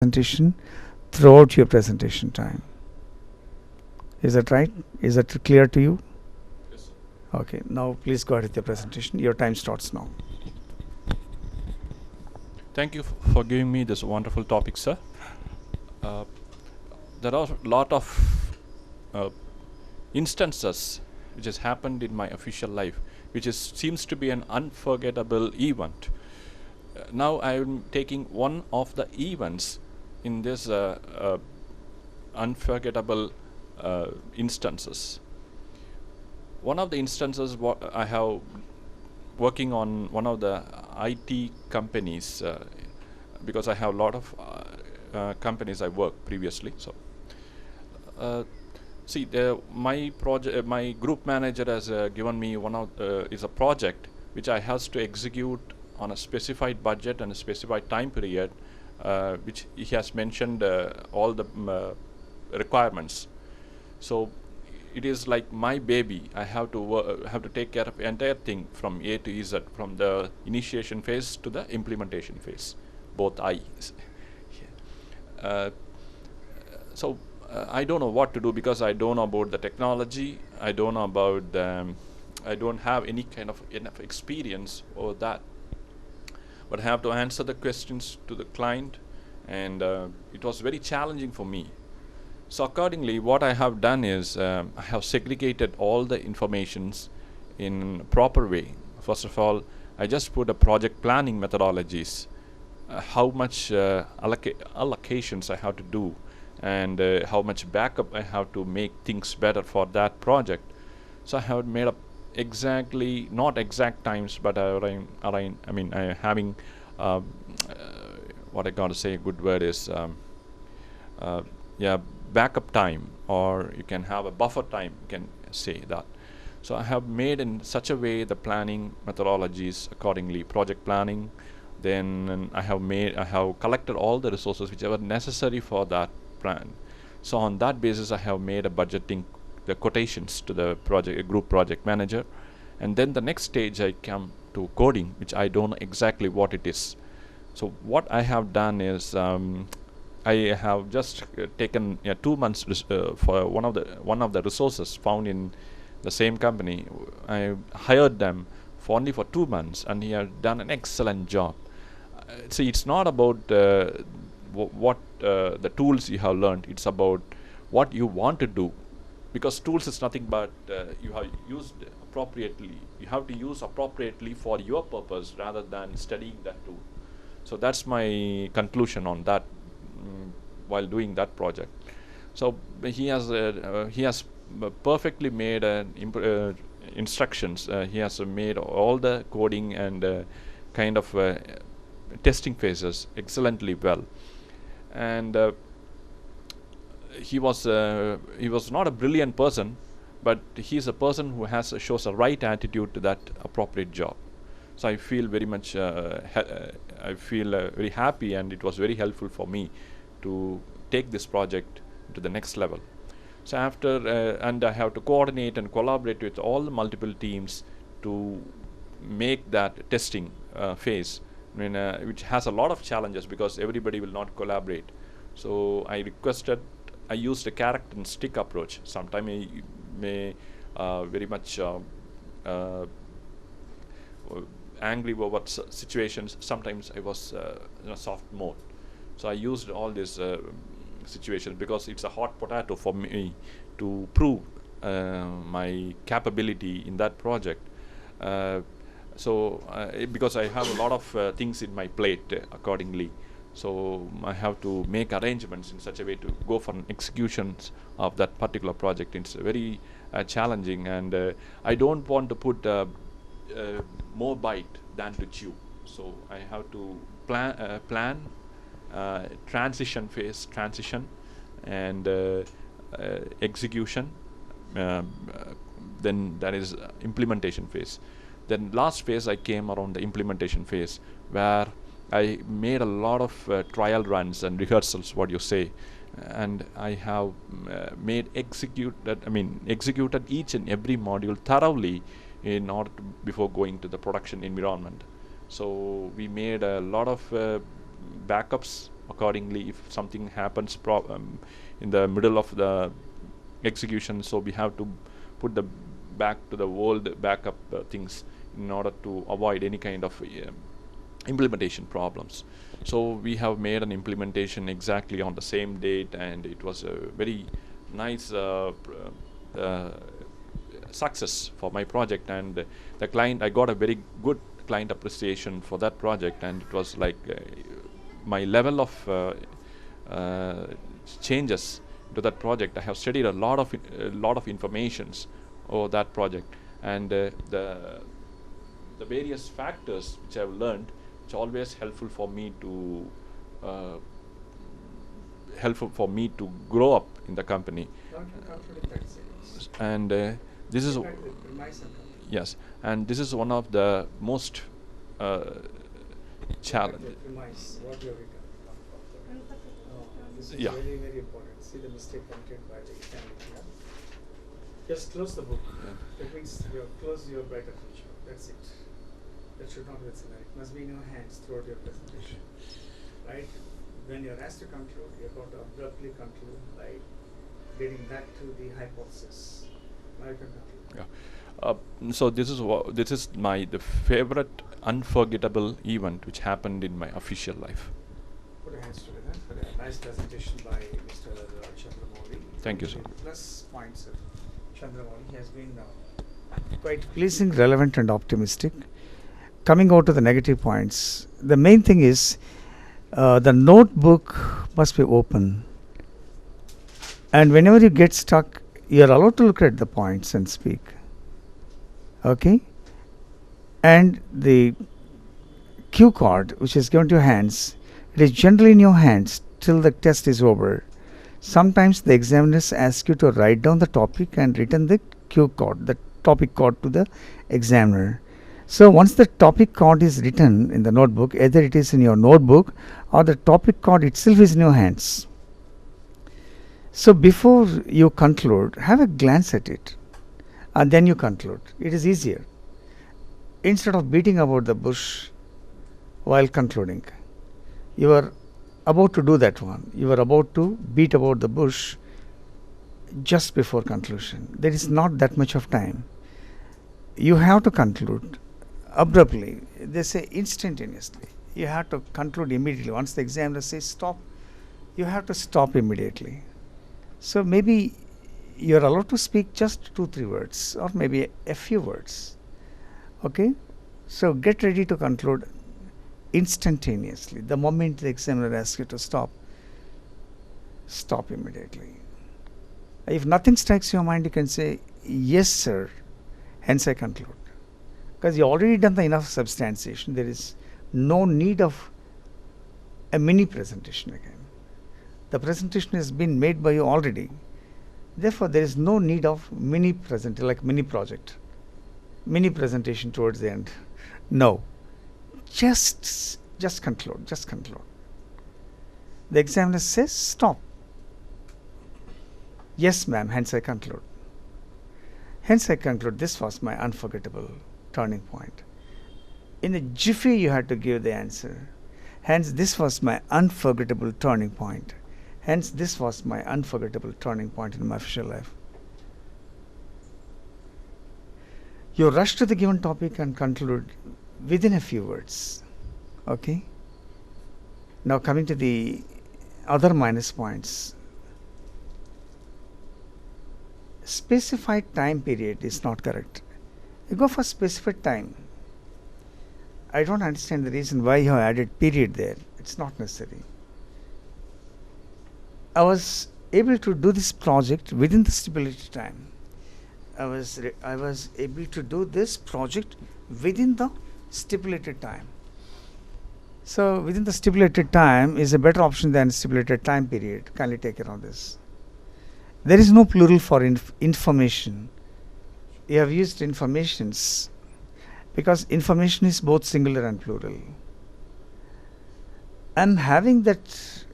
presentation throughout your presentation time. Is that right? Is that clear to you? Yes. Okay, now please go ahead with your presentation. Your time starts now. Thank you for giving me this wonderful topic, sir. Uh, there are a lot of uh, instances which has happened in my official life, which seems to be an unforgettable event. Now I am taking one of the events in this unforgettable instances. One of the instances I have working on one of the IT companies, because I have a lot of companies I worked previously. So see, my project, my group manager has given me is a project which I has to execute on a specified budget and a specified time period, which he has mentioned all the requirements. So it is like my baby. I have to take care of the entire thing from A to Z, from the initiation phase to the implementation phase, both eyes. So I don't know what to do because I don't know about the technology. I don't know about I don't have any kind of enough experience over that. But I have to answer the questions to the client, and it was very challenging for me. So accordingly, what I have done is I have segregated all the informations in proper way. First of all, I just put a project planning methodologies, how much allocations I have to do, and how much backup I have to make things better for that project. So I have made up exactly, not exact times, but having what I got to say, a good word is yeah, backup time, or you can have a buffer time, you can say that. So I have made in such a way the planning methodologies accordingly, project planning. Then I have collected all the resources which are necessary for that plan. So on that basis, I have made a budgeting, the quotations to the group project manager. And then the next stage I come to coding, which I don't know exactly what it is. So what I have done is I have just taken 2 months for one of the resources found in the same company. I hired them for only for 2 months, and he has done an excellent job. See, it's not about what the tools you have learned. It's about what you want to do, because tools is nothing but you have used appropriately. You have to use appropriately for your purpose rather than studying that tool. So that's my conclusion on that while doing that project. So he has perfectly made instructions. He has made all the coding and kind of testing phases excellently well. And he was not a brilliant person, but he's a person who shows a right attitude to that appropriate job. So I feel very much very happy, and it was very helpful for me to take this project to the next level. So after and I have to coordinate and collaborate with all the multiple teams to make that testing phase, which has a lot of challenges because everybody will not collaborate. So I used a carrot and stick approach. Sometimes I may very much angry over situations. Sometimes I was in a soft mode. So I used all these situations because it's a hot potato for me to prove my capability in that project. Because I have a lot of things in my plate accordingly. So I have to make arrangements in such a way to go for an executions of that particular project. It's very challenging, and I don't want to put more bite than to chew. So I have to plan transition phase, and execution. Then that is implementation phase. Then last phase I came around the implementation phase, where I made a lot of trial runs and rehearsals, what you say, and I have executed each and every module thoroughly in order to, before going to the production environment. So we made a lot of backups accordingly if something happens in the middle of the execution. So we have to put the back to the old backup things in order to avoid any kind of implementation problems. So we have made an implementation exactly on the same date, and it was a very nice success for my project. And the client, I got a very good client appreciation for that project, and it was like my level of changes to that project. I have studied a lot of informations over that project, and the various factors which I have learned, it's always helpful for me to grow up in the company. And this is yes, and this is one of the most challenge. This is Yeah. very, very important. See the mistake committed by the examiner. Just close the book. Yeah. That means you have closed your brighter future. That's it. That should not be scenario. It must be in your hands throughout your presentation. Right? When you're asked to conclude, you're going to abruptly conclude by getting back to the hypothesis. Now you can conclude. Yeah. So this is the favorite unforgettable event which happened in my official life. Put your hands together for a nice presentation by Mr. Chandramouli. Thank you, sir. Plus points of Chandramouli has been quite pleasing, relevant, and optimistic. Coming out to the negative points, the main thing is the notebook must be open, and whenever you get stuck, you are allowed to look at the points and speak. Okay, and the cue card which is given to your hands, it is generally in your hands till the test is over. Sometimes the examiners ask you to write down the topic and return the cue card, the topic card, to the examiner. So once the topic card is written in the notebook, either it is in your notebook or the topic card itself is in your hands. So before you conclude, have a glance at it and then you conclude. It is easier. Instead of beating about the bush while concluding, you are about to do that one. You are about to beat about the bush just before conclusion. There is not that much of time. You have to conclude abruptly. They say instantaneously. You have to conclude immediately. Once the examiner says stop, you have to stop immediately. So maybe you are allowed to speak just 2-3 words or maybe a few words. Okay? So get ready to conclude instantaneously. The moment the examiner asks you to stop, stop immediately. If nothing strikes your mind, you can say, yes, sir, hence I conclude. Because you already done the enough substantiation. There is no need of a mini presentation again. The presentation has been made by you already. Therefore, there is no need of mini presentation, like mini project, mini presentation towards the end. No. Just conclude, just conclude. The examiner says stop. Yes, ma'am, hence I conclude. Hence I conclude this was my unforgettable turning point. In a jiffy you had to give the answer. Hence this was my unforgettable turning point. Hence this was my unforgettable turning point in my official life. You rush to the given topic and conclude within a few words. Okay? Now coming to the other minus points. Specified time period is not correct. You go for specified time. I don't understand the reason why you have added period there. It's not necessary. I was able to do this project within the stipulated time. I was able to do this project within the stipulated time. So within the stipulated time is a better option than stipulated time period. Kindly take care of this. There is no plural for information. You have used informations because information is both singular and plural. I'm having that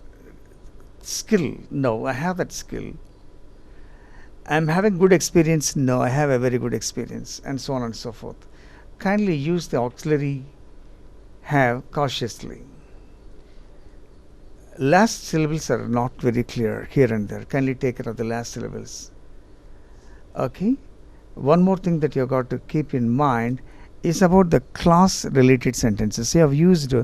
skill. No, I have that skill. I'm having good experience. No, I have a very good experience, and so on and so forth. Kindly use the auxiliary have cautiously. last syllables are not very clear here and there. Kindly take care of the last syllables. Okay. One more thing that you got to keep in mind is about the class related sentences. You have used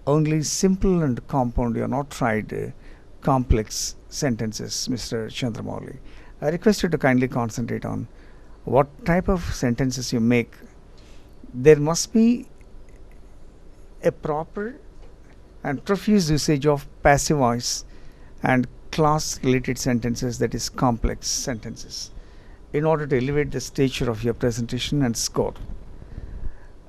only simple and compound. You have not tried complex sentences, Mr. Chandramouli. I request you to kindly concentrate on what type of sentences you make. There must be a proper and profuse usage of passive voice and class related sentences, that is complex sentences, in order to elevate the stature of your presentation and score.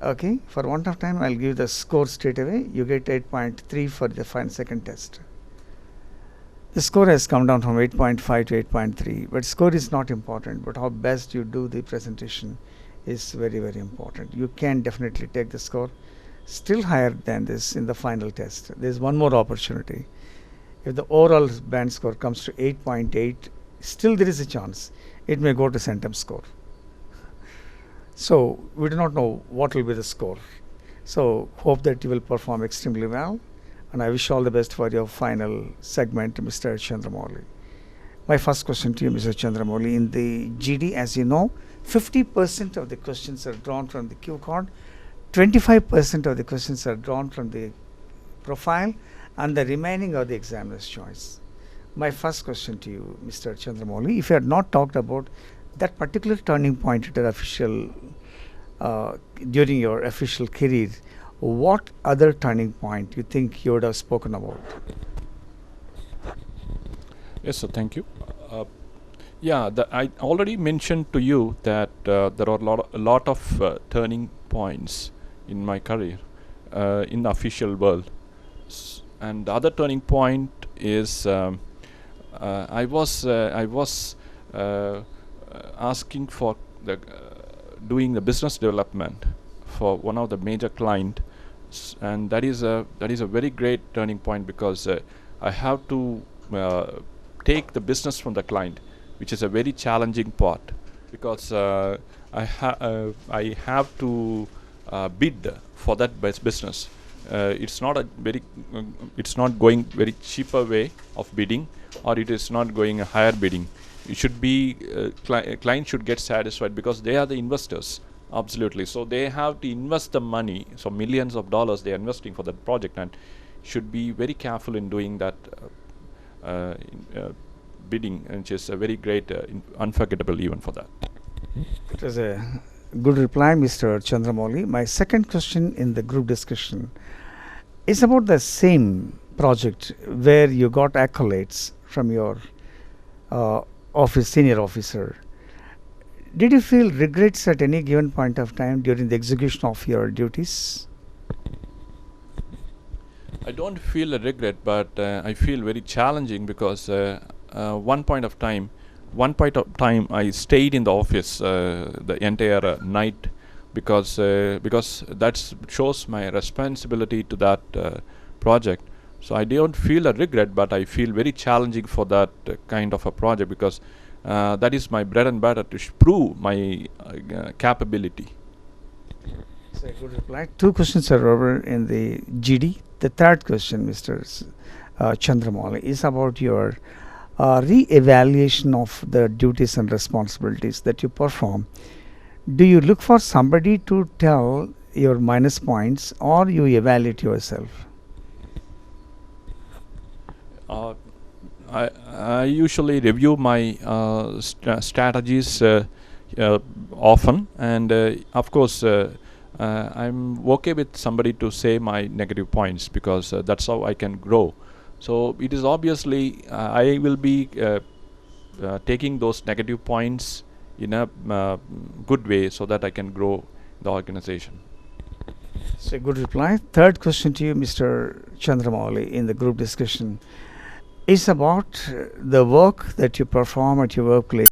Okay, for want of time, I'll give the score straight away. You get 8.3 for the second test. The score has come down from 8.5 to 8.3, but score is not important, but how best you do the presentation is very, very important. You can definitely take the score still higher than this in the final test. There's one more opportunity. If the overall band score comes to 8.8, still there is a chance it may go to centum score. So we do not know what will be the score. So hope that you will perform extremely well, and I wish all the best for your final segment, Mr. Chandramouli. My first question to you, Mr. Chandramouli, in the GD, as you know, 50% of the questions are drawn from the cue card, 25% of the questions are drawn from the profile, and the remaining are the examiner's choice. My first question to you, Mr. Chandramouli, if you had not talked about that particular turning point at your official, during your official career, what other turning point you think you would have spoken about? Yes, sir. Thank you. I already mentioned to you that there are a lot of turning points in my career in the official world, and the other turning point is I was asking for doing the business development for one of the major client, and that is a very great turning point, because I have to take the business from the client, which is a very challenging part, because I have to bid for that business. It's not going very cheaper way of bidding, or it is not going a higher bidding. It should be client should get satisfied, because they are the investors, absolutely. So they have to invest the money, so millions of dollars they are investing for that project, and should be very careful in doing that bidding, which is a very great unforgettable event for that. It was a good reply, Mr. Chandramouli. My second question in the group discussion is about the same project where you got accolades from your senior officer. Did you feel regrets at any given point of time during the execution of your duties? I don't feel a regret, but I feel very challenging, because one point of time I stayed in the office the entire night, because that shows my responsibility to that project. So I don't feel a regret, but I feel very challenging for that kind of a project, because that is my bread and butter, to prove my capability. That's a good reply. Two questions are over in the GD. The third question, Mr. Chandramouli, is about your re-evaluation of the duties and responsibilities that you perform. Do you look for somebody to tell your minus points, or you evaluate yourself? I usually review my strategies often, and of course I'm okay with somebody to say my negative points, because that's how I can grow. So it is obviously I will be taking those negative points in a good way, so that I can grow the organization. It's a good reply. Third question to you, Mr. Chandramouli, in the group discussion is about the work that you perform at your workplace.